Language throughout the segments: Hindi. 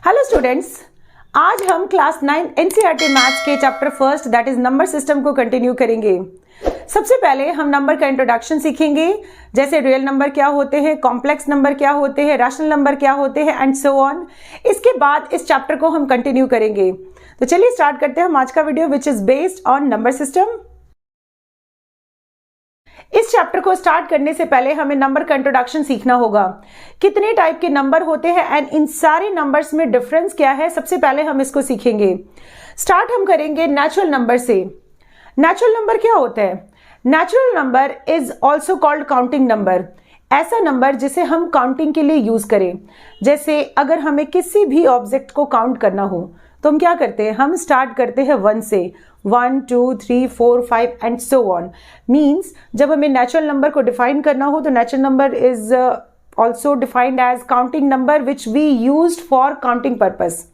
हेलो स्टूडेंट्स, आज हम क्लास 9 एनसीईआरटी मैथ्स के chapter first that is number system को कंटिन्यू करेंगे। सबसे पहले हम नंबर का इंट्रोडक्शन सीखेंगे, जैसे रियल नंबर क्या होते हैं, कॉम्प्लेक्स नंबर क्या होते हैं, रैशनल नंबर क्या होते हैं एंड सो ऑन। इसके बाद इस चैप्टर को हम कंटिन्यू करेंगे। तो चलिए स्टार्ट करते हैं हम आज का video which is based on number system. इस चैप्टर को स्टार्ट करने से पहले हमें नंबर का इंट्रोडक्शन सीखना होगा। कितने टाइप के नंबर होते हैं एंड इन सारे नंबर्स में डिफरेंस क्या है, सबसे पहले हम इसको सीखेंगे। स्टार्ट हम करेंगे नेचुरल नंबर से। नेचुरल नंबर क्या होता है? Natural number is also called counting number. ऐसा नंबर जिसे हम काउंटिंग के लिए यूज करें। जैसे अगर हमें किसी भी ऑब्जेक्ट को काउंट करना हो तो हम क्या करते हैं, हम स्टार्ट करते हैं 1 से, 1 2 3 4 5 एंड सो ऑन। मीन्स जब हमें नेचुरल नंबर को डिफाइन करना हो तो natural number is also defined as counting number which we used for counting purpose.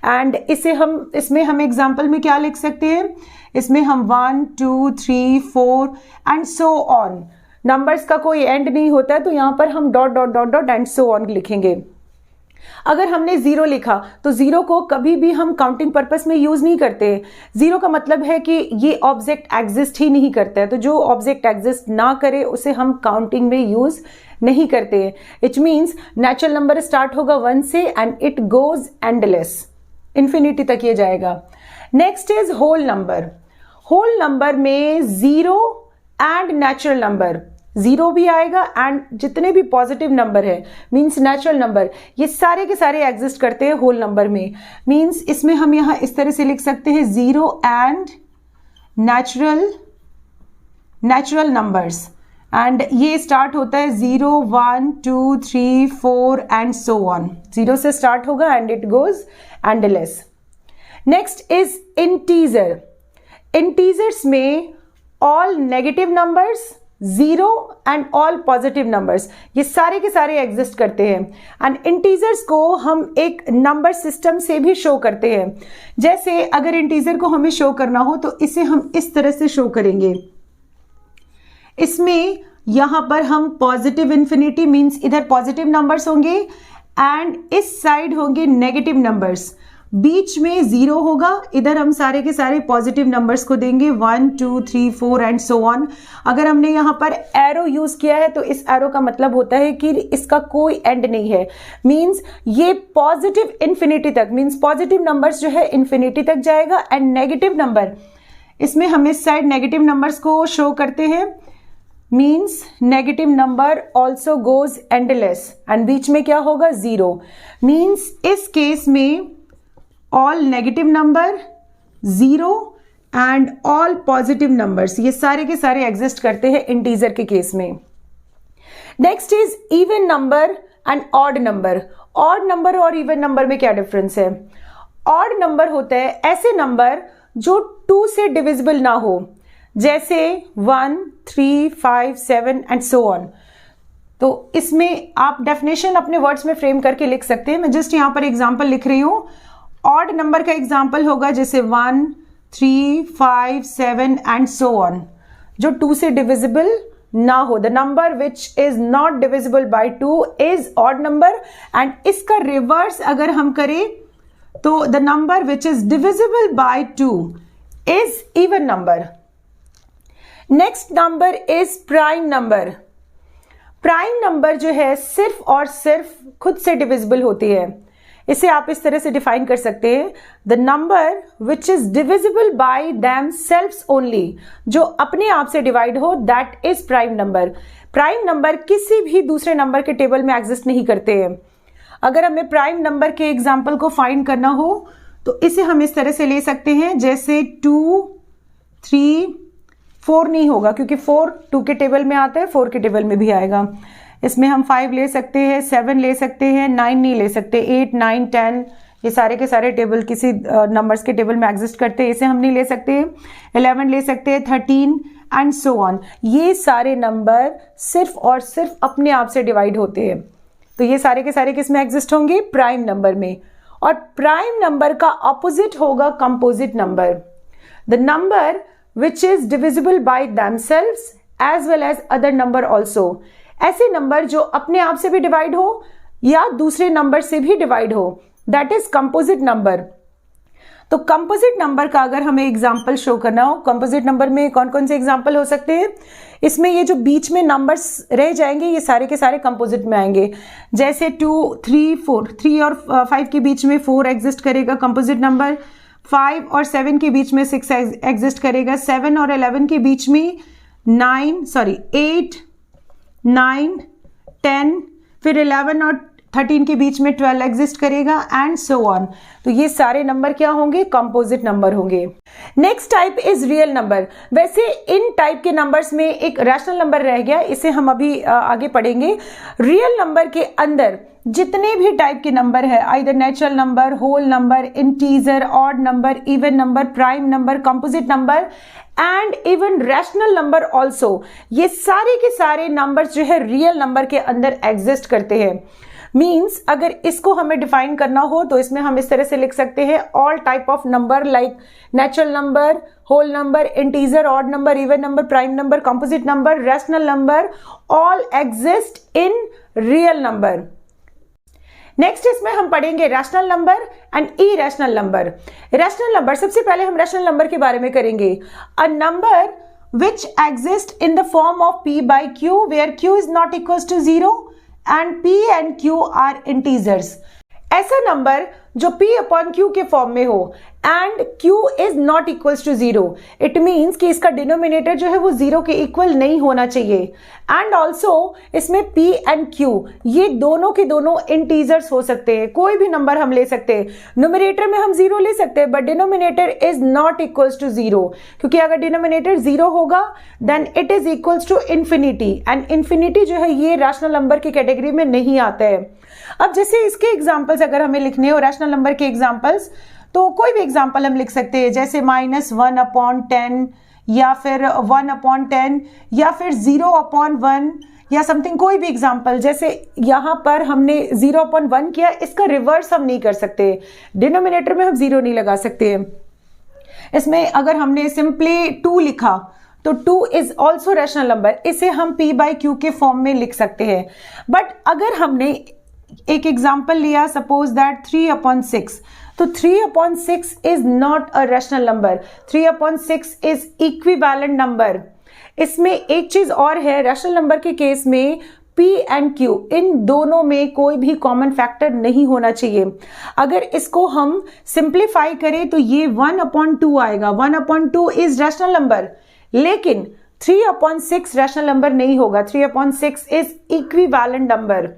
And इसमें हम एग्जाम्पल में क्या लिख सकते हैं, इसमें हम 1 2 3 4 एंड सो ऑन। नंबर्स का कोई एंड नहीं होता है तो यहां पर हम dot dot dot dot and so on लिखेंगे। अगर हमने 0 लिखा तो 0 को कभी भी हम काउंटिंग पर्पस में यूज नहीं करते। 0 का मतलब है कि ये ऑब्जेक्ट एग्जिस्ट ही नहीं करता है, तो जो ऑब्जेक्ट एग्जिस्ट ना करे उसे हम काउंटिंग में यूज नहीं करते। It means natural number start होगा 1 से and it goes endless, infinity तक ये जाएगा। Next is whole number. Whole number में 0 एंड नेचुरल नंबर, 0 भी आएगा एंड जितने भी पॉजिटिव नंबर है मींस नेचुरल नंबर, ये सारे के सारे एग्जिस्ट करते हैं होल नंबर में। मींस इसमें हम यहां इस तरह से लिख सकते हैं 0 एंड नेचुरल नंबर्स, एंड ये स्टार्ट होता है 0 1 2 3 4 एंड सो ऑन। 0 से स्टार्ट होगा and it goes endless. Next is integer. Integers में all negative numbers, 0 and all positive numbers, ये सारे के सारे एग्जिस्ट करते हैं। एंड इंटीजर्स को हम एक नंबर सिस्टम से भी शो करते हैं। जैसे अगर इंटीजर को हमें शो करना हो तो इसे हम इस तरह से शो करेंगे। इसमें यहां पर हम पॉजिटिव इंफिनिटी मींस इधर पॉजिटिव नंबर्स होंगे एंड इस साइड होंगे नेगेटिव नंबर्स। बीच में 0 होगा, इधर हम सारे के सारे पॉजिटिव नंबर्स को देंगे 1 2 3 4 एंड सो ऑन। अगर हमने यहाँ पर एरो यूज किया है तो इस एरो का मतलब होता है कि इसका कोई एंड नहीं है। मींस ये पॉजिटिव इंफिनिटी तक, मींस पॉजिटिव नंबर्स जो है इंफिनिटी तक जाएगा एंड नेगेटिव नंबर, इसमें हम इस साइड नेगेटिव नंबर्स को शो करते हैं। Means negative number also goes endless and बीच में क्या होगा 0। मीन्स इस केस में all negative number, 0 and all positive numbers, ये सारे के सारे एग्जिस्ट करते हैं इंटीजर के केस में। Next is even number and odd number. Odd number और इवन नंबर में क्या डिफरेंस है? ऑड नंबर होता है ऐसे नंबर जो 2 से डिविजिबल ना हो, जैसे 1 3 5 7 एंड सो ऑन। तो इसमें आप डेफिनेशन अपने वर्ड्स में फ्रेम करके लिख सकते हैं। मैं जस्ट यहां पर एग्जांपल लिख रही हूं। ऑड नंबर का एग्जाम्पल होगा जैसे 1 3 5 7 एंड सो ऑन, जो 2 से डिविजिबल ना हो। The number which is not divisible by 2 is odd number. And इसका रिवर्स अगर हम करें तो the number which is divisible bye 2 is even number. Next number is prime number. Prime number जो है सिर्फ और सिर्फ खुद से डिविजिबल होती है। इसे आप इस तरह से डिफाइन कर सकते हैं, the number which is divisible by themselves only, जो अपने आप से डिवाइड हो, that is prime number. Prime number किसी भी दूसरे नंबर के टेबल में एग्जिस्ट नहीं करते हैं। अगर हमें प्राइम नंबर के एग्जाम्पल को फाइंड करना हो तो इसे हम इस तरह से ले सकते हैं, जैसे 2 3 4 नहीं होगा क्योंकि 4 2 के टेबल में आता है, 4 के टेबल में भी आएगा। इसमें हम 5 ले सकते हैं, 7 ले सकते हैं, 9 नहीं ले सकते, 8 9 10 ये सारे के सारे टेबल किसी नंबर्स के टेबल में एग्जिस्ट करते हैं, इसे हम नहीं ले सकते। 11 ले सकते हैं, 13 एंड सो ऑन। ये सारे नंबर सिर्फ और सिर्फ अपने आप से डिवाइड होते हैं, तो ये सारे के सारे किस में एग्जिस्ट होंगे? प्राइम नंबर में। और प्राइम नंबर का ऑपोजिट होगा composite number, the number which is divisible by themselves as well as other number also. ऐसे नंबर जो अपने आप से भी डिवाइड हो या दूसरे नंबर से भी डिवाइड हो, दैट इज कंपोजिट नंबर। तो कंपोजिट नंबर का अगर हमें एग्जाम्पल शो करना हो, कंपोजिट नंबर में कौन कौन से एग्जाम्पल हो सकते हैं? इसमें ये जो बीच में नंबर्स रह जाएंगे ये सारे के सारे कंपोजिट में आएंगे। जैसे 2, 3, 4, 3 और 5 के बीच में 4 एग्जिस्ट करेगा कंपोजिट नंबर, 5 और 7 के बीच में 6 एग्जिस्ट करेगा, 7 और 11 के बीच में 8, 9, 10, फिर 11 और 13 के बीच में 12 एग्जिस्ट करेगा एंड सो ऑन। तो ये सारे नंबर क्या होंगे? कंपोजिट नंबर होंगे। Next type is real number. वैसे इन टाइप के नंबर्स में एक रैशनल नंबर रह गया, इसे हम अभी आगे पढ़ेंगे। रियल नंबर के अंदर जितने भी टाइप के नंबर है, either natural number, whole number, integer, odd number, even number, prime number, composite number and even rational number also, ये सारे के सारे नंबर्स जो है रियल नंबर के अंदर एग्जिस्ट करते हैं। मीन्स अगर इसको हमें डिफाइन करना हो तो इसमें हम इस तरह से लिख सकते हैं, all type of number like natural number, whole number, integer, odd number, even number, prime number, composite number, rational number, all exist in real number. Next इसमें हम पढ़ेंगे rational number and irrational number. Rational number, सबसे पहले हम रैशनल नंबर के बारे में करेंगे। A number which exist in the form of p by q where q is not equals to 0 and p and q are integers। ऐसा नंबर जो p अपॉन q के फॉर्म में हो and q is not equals to 0, it means कि इसका डिनोमिनेटर जो है वो 0 के इक्वल नहीं होना चाहिए। एंड ऑल्सो इसमें p एंड q ये दोनों के दोनों इंटीजर्स हो सकते हैं, कोई भी नंबर हम ले सकते हैं। न्यूमरेटर में हम 0 ले सकते हैं but denominator is not equals to 0, क्योंकि अगर डिनोमिनेटर 0 होगा then it is equals to infinity and infinity जो है ये रैशनल नंबर की कैटेगरी में नहीं आता है। अब जैसे इसके एग्जाम्पल्स अगर हमें लिखने हो रैशनल नंबर के एग्जाम्पल्स, तो कोई भी एग्जाम्पल हम लिख सकते हैं, जैसे -1/10 या फिर 1/10 या फिर 0/1 या समथिंग, कोई भी एग्जाम्पल। जैसे यहां पर हमने 0/1 किया, इसका रिवर्स हम नहीं कर सकते, डिनोमिनेटर में हम 0 नहीं लगा सकते। इसमें अगर हमने सिंपली 2 लिखा तो 2 इज ऑल्सो रैशनल नंबर, इसे हम p by q के फॉर्म में लिख सकते हैं। बट अगर हमने एक एग्जाम्पल लिया, सपोज दैट 3/6, तो 3/6 is not a rational number, 3/6 is equivalent number. इसमें एक चीज और है, रैशनल नंबर के केस में p एंड q इन दोनों में कोई भी कॉमन फैक्टर नहीं होना चाहिए। अगर इसको हम सिंप्लीफाई करें तो ये 1/2 आएगा, 1/2 इज रैशनल नंबर, लेकिन 3/6 रैशनल नंबर नहीं होगा, 3/6 इज इक्विवेलेंट नंबर।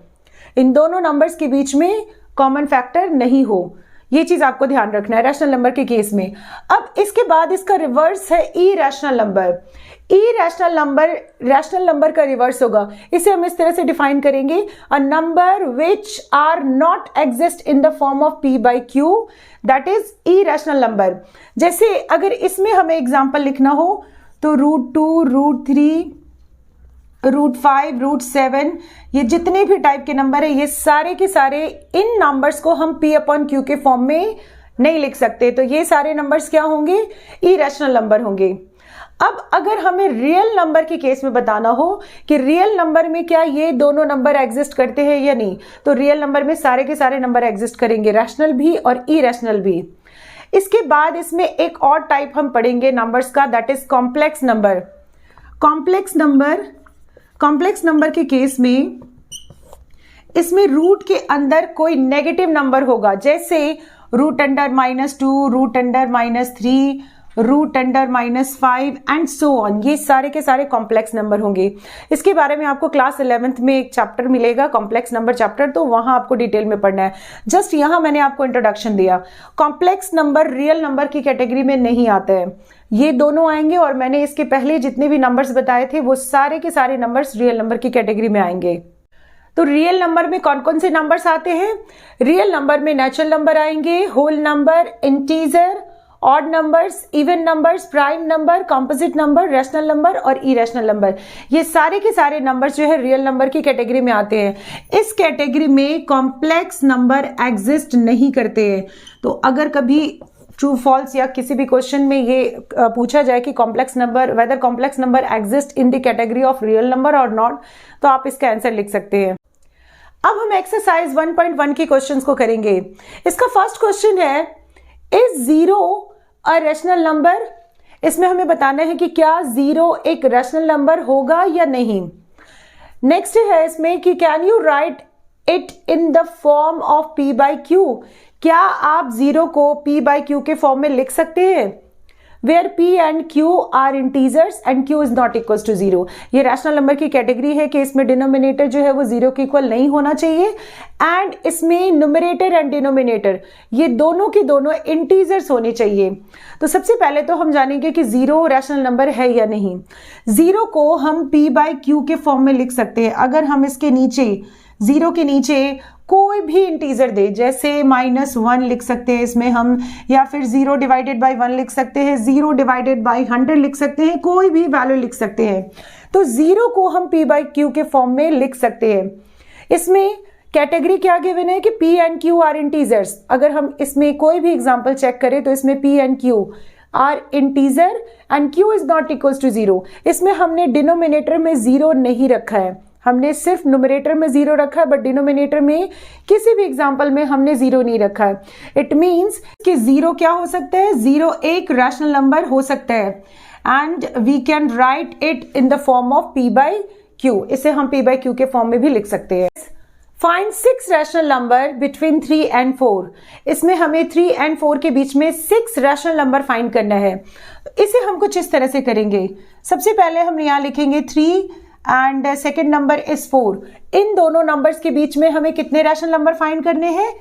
इन दोनों नंबर्स के बीच में कॉमन फैक्टर नहीं हो, ये चीज आपको ध्यान रखना है रैशनल नंबर के केस में। अब इसके बाद इसका रिवर्स है irrational number. Irrational number rational number का रिवर्स होगा, इसे हम इस तरह से डिफाइन करेंगे, a number which are not exist in the form of p by q, that is irrational number. जैसे अगर इसमें हमें एग्जाम्पल लिखना हो तो √2, √3, √5, √7, ये जितने भी टाइप के नंबर है ये सारे के सारे इन नंबर्स को हम p अपॉन q के फॉर्म में नहीं लिख सकते, तो ये सारे नंबर्स क्या होंगे? इरैशनल नंबर होंगे। अब अगर हमें रियल नंबर के केस में बताना हो कि रियल नंबर में क्या ये दोनों नंबर एग्जिस्ट करते हैं या नहीं, तो रियल नंबर में सारे के सारे नंबर एग्जिस्ट करेंगे, रैशनल भी और इरैशनल भी। इसके बाद इसमें एक और टाइप हम पढ़ेंगे नंबर्स का, that is complex number. Complex number के केस में इसमें रूट के अंदर कोई नेगेटिव नंबर होगा, जैसे √2, √3, √5 एंड सो ऑन, ये सारे के सारे कॉम्प्लेक्स नंबर होंगे। इसके बारे में आपको क्लास 11th में एक चैप्टर मिलेगा, कॉम्प्लेक्स नंबर चैप्टर, तो वहां आपको डिटेल में पढ़ना है। जस्ट यहां मैंने आपको इंट्रोडक्शन दिया। कॉम्प्लेक्स नंबर रियल नंबर की कैटेगरी में नहीं आते हैं, ये दोनों आएंगे, और मैंने इसके पहले जितने भी नंबर्स बताए थे वो सारे के सारे नंबर्स रियल नंबर की कैटेगरी में आएंगे। तो रियल नंबर में कौन कौन से नंबर्स आते हैं? रियल नंबर में नेचुरल नंबर आएंगे, whole number, integer, odd numbers, even numbers, prime number, composite number, rational number और इरैशनल नंबर, ये सारे के सारे नंबर्स जो है रियल नंबर की कैटेगरी में आते हैं। इस कैटेगरी में कॉम्प्लेक्स नंबर एग्जिस्ट नहीं करते हैं। तो अगर कभी ट्रू फॉल्स या किसी भी क्वेश्चन में ये पूछा जाए कि complex number, whether complex number exist in the category of real number और नॉट, तो आप इसका आंसर लिख सकते हैं। अब हम एक्सरसाइज 1.1 के क्वेश्चंस को करेंगे। इसका फर्स्ट क्वेश्चन है, इज 0 अ रैशनल नंबर? इसमें हमें बताना है कि क्या 0 एक रैशनल नंबर होगा या नहीं। नेक्स्ट है इसमें कि can you write it in the form of p by q? क्या आप 0 को p बाई क्यू के फॉर्म में लिख सकते हैं? Where p and q are integers and q is not equal to 0। ये रैशनल नंबर की कैटेगरी है कि इसमें डिनोमिनेटर जो है वो 0 के इक्वल नहीं होना चाहिए एंड इसमें न्यूमरेटर एंड डिनोमिनेटर ये दोनों के दोनों इंटीजर्स होने चाहिए। तो सबसे पहले तो हम जानेंगे कि 0 रैशनल नंबर है या नहीं। 0 को हम p बाई क्यू के फॉर्म में लिख सकते हैं अगर हम इसके नीचे 0 के नीचे कोई भी इंटीजर दे, जैसे -1 लिख सकते हैं इसमें हम, या फिर 0 डिवाइडेड बाई 1 लिख सकते हैं, 0 डिवाइडेड बाई 100 लिख सकते हैं, कोई भी वैल्यू लिख सकते हैं। तो 0 को हम p बाई क्यू के फॉर्म में लिख सकते हैं। इसमें कैटेगरी क्या गिवन है कि p and q are integers. अगर हम इसमें कोई भी एग्जांपल चेक करें तो इसमें p and q are integer and q is not equal to 0। इसमें हमने डिनोमिनेटर में 0 नहीं रखा है, हमने सिर्फ न्यूमरेटर में 0 रखा है, बट डिनोमिनेटर में किसी भी एग्जांपल में हमने 0 नहीं रखा है। इट मींस कि 0 क्या हो सकता है? 0 एक रैशनल नंबर हो सकता है and we can write it in the form of p by q. इसे हम p बाई क्यू के फॉर्म में भी लिख सकते हैं। Find 6 rational number between 3 and 4। इसमें हमें 3 एंड 4 के बीच में 6 रैशनल नंबर फाइंड करना है। इसे हम कुछ इस तरह से करेंगे। सबसे पहले हम यहाँ लिखेंगे 3 एंड सेकेंड नंबर इज 4। इन दोनों नंबर्स के बीच में हमें कितने रैशनल नंबर फाइंड करने हैं?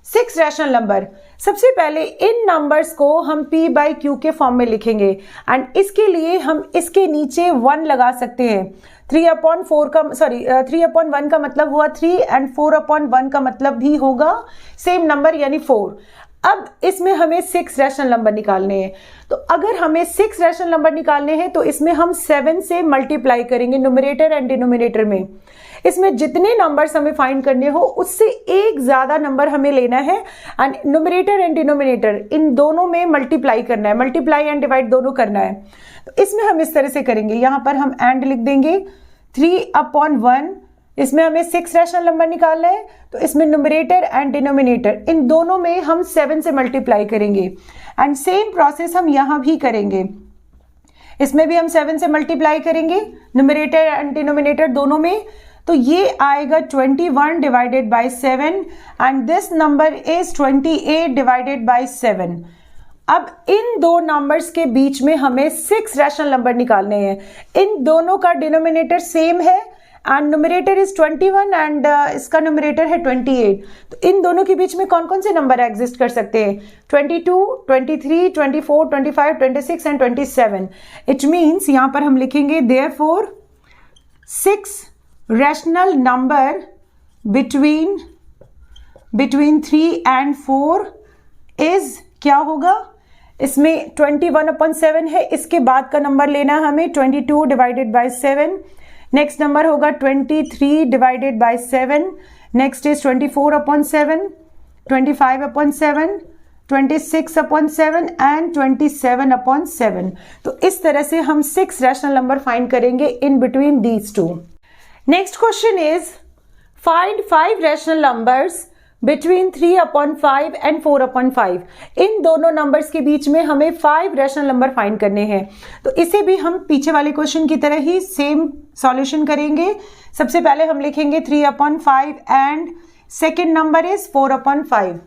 6 रैशनल नंबर। सबसे पहले इन नंबर्स को हम p बाई क्यू के फॉर्म में लिखेंगे एंड इसके लिए हम इसके नीचे 1 लगा सकते हैं। 3/1 का मतलब हुआ 3 एंड 4/1 का मतलब भी होगा सेम नंबर यानी 4। अब इसमें हमें 6 रैशनल नंबर निकालने हैं। तो अगर हमें 6 रैशनल नंबर निकालने हैं तो इसमें हम 7 से मल्टीप्लाई करेंगे न्यूमरेटर एंड डिनोमिनेटर में। इसमें जितने नंबर्स हमें फाइंड करने हो उससे एक ज्यादा नंबर हमें लेना है एंड न्यूमरेटर एंड डिनोमिनेटर इन दोनों में मल्टीप्लाई करना है, मल्टीप्लाई एंड डिवाइड दोनों करना है। तो इसमें हम इस तरह से करेंगे, यहां पर हम एंड लिख देंगे 3/1। इसमें हमें 6 रैशनल नंबर निकालना है तो इसमें न्यूमरेटर एंड डिनोमिनेटर इन दोनों में हम 7 से मल्टीप्लाई करेंगे एंड सेम प्रोसेस हम यहां भी करेंगे। इसमें भी हम 7 से मल्टीप्लाई करेंगे न्यूमरेटर एंड डिनोमिनेटर दोनों में। तो ये आएगा 21 divided by 7 and this number is 28 divided by 7। अब इन दो नंबर्स के बीच में हमें 6 रैशनल नंबर निकालने हैं। इन दोनों का डिनोमिनेटर सेम है एंड न्यूमरेटर इज 21 एंड इसका न्यूमरेटर है 28। तो इन दोनों के बीच में कौन कौन से नंबर एग्जिस्ट कर सकते हैं? 22, 23, 24, 25, 26 एंड 27। इट मीन्स यहां पर हम लिखेंगे therefore 6 rational number between 3 and 4 is क्या होगा? इसमें 21/7 है, इसके बाद का नंबर लेना हमें 22 डिवाइडेड बाई 7। नेक्स्ट नंबर होगा 23 divided by 7। Next is 24/7, 25/7, 26/7 and 27/7। तो इस तरह से हम 6 रैशनल नंबर फाइंड करेंगे in between these two. Next question is find 5 rational numbers between 3/5 and 4/5। इन दोनों नंबर्स के बीच में हमें 5 रैशनल नंबर फाइंड करने हैं। तो इसे भी हम पीछे वाले क्वेश्चन की तरह ही सेम सॉल्यूशन करेंगे। सबसे पहले हम लिखेंगे 3/5 एंड सेकेंड नंबर इज 4/5।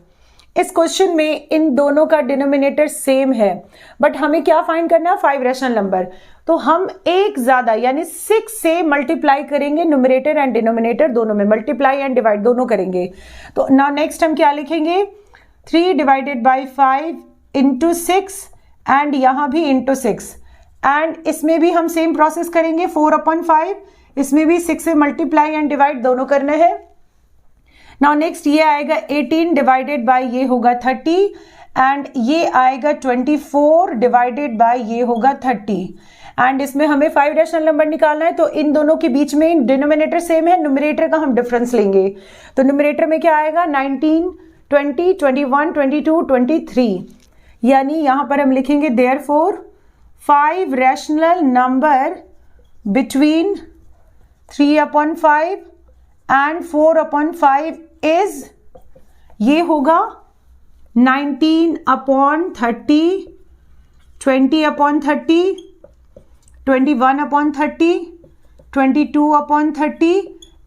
इस क्वेश्चन में इन दोनों का डिनोमिनेटर सेम है बट हमें क्या फाइंड करना है? 5 रैशनल नंबर। तो हम एक ज्यादा यानी 6 से मल्टीप्लाई करेंगे, न्यूमरेटर एंड डिनोमिनेटर दोनों में मल्टीप्लाई एंड डिवाइड दोनों करेंगे। तो नाउ नेक्स्ट हम क्या लिखेंगे? 3 डिवाइडेड बाई 5 इंटू 6 एंड यहां भी इंटू 6 एंड इसमें भी हम सेम प्रोसेस करेंगे 4/5। इसमें भी 6 से मल्टीप्लाई एंड डिवाइड दोनों करना है। नाउ नेक्स्ट ये आएगा 18 डिवाइडेड बाय ये होगा 30 एंड ये आएगा 24 डिवाइडेड बाय ये होगा 30 एंड इसमें हमें 5 रैशनल नंबर निकालना है। तो इन दोनों के बीच में डिनोमिनेटर सेम है, न्यूमरेटर का हम डिफरेंस लेंगे। तो न्यूमरेटर में क्या आएगा? 19, 20, 21, 22, 23। यानी यहां पर हम लिखेंगे therefore 5 rational number between 3/5 and 4/5 is, ये होगा 19/30, 20/30, 21/30, 22/30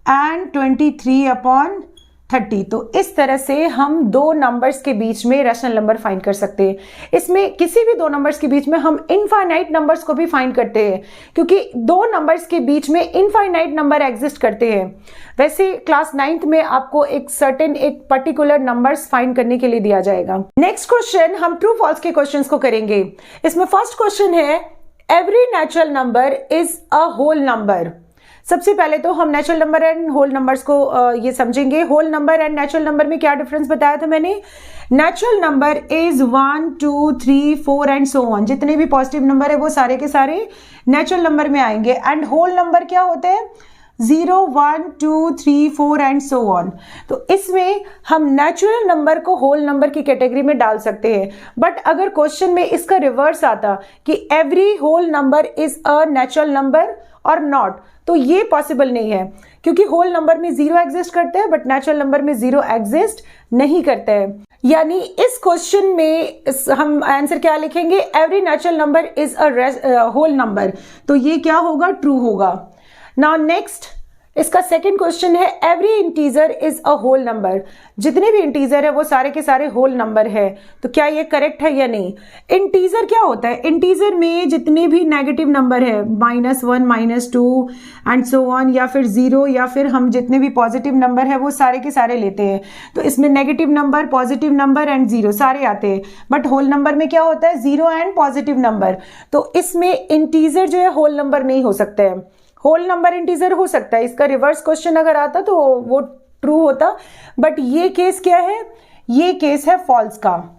एंड 23/30। तो इस तरह से हम दो नंबर्स के बीच में रैशनल नंबर फाइंड कर सकते हैं। इसमें किसी भी दो नंबर्स के बीच में हम इनफाइनाइट नंबर्स को भी फाइंड करते हैं, क्योंकि दो नंबर्स के बीच में इनफाइनाइट नंबर एग्जिस्ट करते हैं। वैसे क्लास 9th में आपको एक पर्टिकुलर नंबर्स फाइंड करने के लिए दिया जाएगा। नेक्स्ट क्वेश्चन, हम ट्रू फॉल्स के क्वेश्चंस को करेंगे। इसमें फर्स्ट क्वेश्चन है, every natural number is a whole number. सबसे पहले तो हम natural number and whole numbers को ये समझेंगे। Whole number and natural number में क्या डिफरेंस बताया था मैंने? Natural number is 1, 2, 3, 4 and so on. जितने भी पॉजिटिव नंबर है वो सारे के सारे नेचुरल नंबर में आएंगे। एंड होल नंबर क्या होते हैं? 0, 1, 2, 3, 4 एंड सो ऑन। तो इसमें हम नेचुरल नंबर को होल नंबर की कैटेगरी में डाल सकते हैं। बट अगर क्वेश्चन में इसका रिवर्स आता कि every whole number is a natural number और नॉट, तो ये पॉसिबल नहीं है, क्योंकि होल नंबर में 0 एग्जिस्ट करते हैं बट नेचुरल नंबर में 0 एग्जिस्ट नहीं करते हैं। यानी इस क्वेश्चन में हम आंसर क्या लिखेंगे? Every natural number is a whole number. तो ये क्या होगा? ट्रू होगा। नाउ नेक्स्ट, इसका सेकंड क्वेश्चन है, every integer is a whole number. जितने भी इंटीजर है वो सारे के सारे होल नंबर है। तो क्या ये करेक्ट है या नहीं? इंटीजर क्या होता है? इंटीजर में जितने भी नेगेटिव नंबर है, -1, -2 एंड सो ऑन, या फिर 0, या फिर हम जितने भी पॉजिटिव नंबर है वो सारे के सारे लेते हैं। तो इसमें negative number, positive number and 0 सारे आते हैं। बट होल नंबर में क्या होता है? 0 एंड पॉजिटिव नंबर। तो इसमें इंटीजर जो है होल नंबर नहीं हो सकता है। होल नंबर इंटीजर हो सकता है। इसका रिवर्स क्वेश्चन अगर आता तो वो ट्रू होता, बट ये केस क्या है? ये केस है फॉल्स का।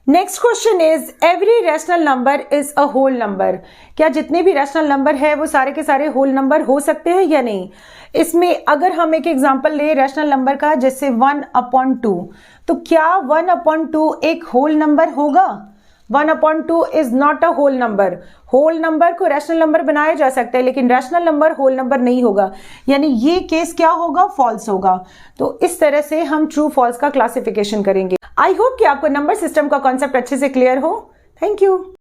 Next question is, every rational number is a whole number. क्या जितने भी रैशनल नंबर है वो सारे के सारे होल नंबर हो सकते हैं या नहीं? इसमें अगर हम एक एग्जांपल ले रैशनल नंबर का, जैसे 1/2, तो क्या 1/2 एक होल नंबर होगा? 1/2 is not a whole number. Whole number को रैशनल नंबर बनाया जा सकता है, लेकिन रैशनल नंबर होल नंबर नहीं होगा। यानी ये केस क्या होगा? फॉल्स होगा। तो इस तरह से हम ट्रू फॉल्स का क्लासिफिकेशन करेंगे। आई होप कि आपको नंबर सिस्टम का कॉन्सेप्ट अच्छे से क्लियर हो। Thank you.